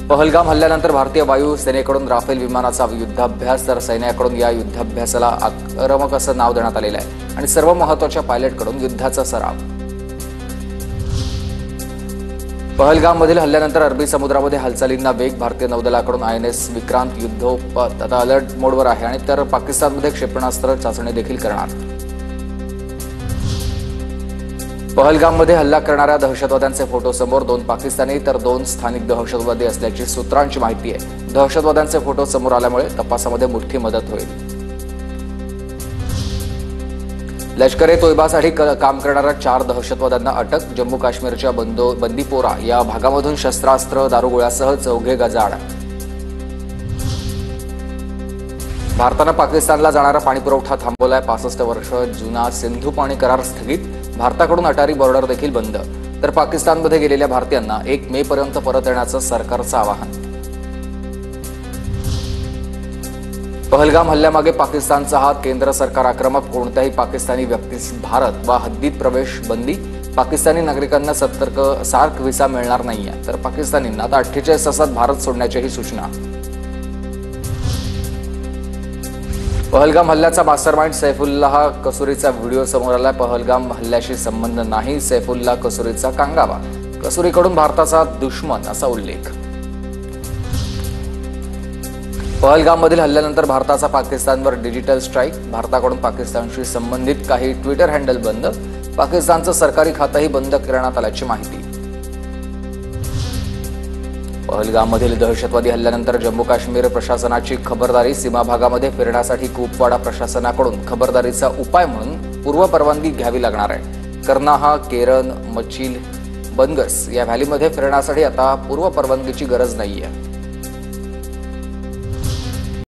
पहलगाम हल्ल्यानंतर भारतीय वायुसेनेकडून राफेल विमानाचा युद्धाभ्यास तर सैन्याकडून या युद्धाभ्यासाला आक्रमक असं नाव देण्यात आलेलं आहे आणि सर्व महत्त्वाच्या पायलटकडून युद्धाचा सराव। पहलगाममधील हल्ल्यानंतर अरबी समुद्रामध्ये हालचालींना वेग। भारतीय नौदलाकडून INS विक्रांत युद्धोपत आता अलर्ट मोडवर आहे आणि तर पाकिस्तानमध्ये क्षेपणास्त्र चाचणी देखील करणार। पहलगाममध्ये हल्ला करणाऱ्या दहशतवाद्यांचे फोटो समोर। 2 पाकिस्तानी तर 2 स्थानिक दहशतवादी असल्याची सूत्रांची माहिती आहे। दहशतवाद्यांचे फोटो समोर आल्यामुळे तपासामध्ये मोठी मदत होईल। लष्कर-ए-तोयबासाठी काम करणाऱ्या 4 दहशतवाद्यांना अटक। जम्मू काश्मीरच्या बंदीपोरा या भागामधून शस्त्रास्त्र दारुगोळ्यासह 4 गजाआड। भारतानं पाकिस्तानला जाणारा पाणीपुरवठा थांबवलाय। 65 वर्ष जुना सिंधू पाणी करार स्थगित। भारताकडून अटारी बॉर्डर देखील बंद। तर पाकिस्तानमध्ये गेलेल्या भारतीयांना 1 मे पर्यंत परत येण्याचं सरकारचं आवाहन। पहलगाम हल्ल्यामागे पाकिस्तानचा हात। केंद्र सरकार आक्रमक। कोणत्याही पाकिस्तानी व्यक्तीस भारत वा हद्दीत प्रवेश बंदी। पाकिस्तानी नागरिकांना सार्क व्हिसा मिळणार नाहीये। तर पाकिस्तानींना आता 48 तासात भारत सोडण्याचीही सूचना। पहलगाम हल्ल्याचा मास्टरमाइंड सैफुल्लाह कसूरीचा व्हिडिओ समोर आला। पहलगाम हल्ल्याशी संबंध नाही, सैफुल्लाह कसूरीचा कांगावा। कसूरीकडून भारताचा दुश्मन असा उल्लेख। पहलगाममधील हल्ल्यानंतर भारताचा पाकिस्तानवर डिजिटल स्ट्राईक। भारताकडून पाकिस्तानशी संबंधित काही ट्विटर हँडल बंद। पाकिस्तानचं सरकारी खातंही बंद करण्यात आल्याची माहिती। पहलगाममधील दहशतवादी हल्ल्यानंतर जम्मू काश्मीर प्रशासनाची खबरदारी। सीमा भागामध्ये फिरण्यासाठी कुपवाडा प्रशासनाकडून खबरदारीचा उपाय म्हणून पूर्वपरवानगी घ्यावी लागणार आहे। कर्नाहा, केरन, मचिल, बनगस या व्हॅलीमध्ये फिरण्यासाठी आता पूर्वपरवानगीची गरज नाहीये।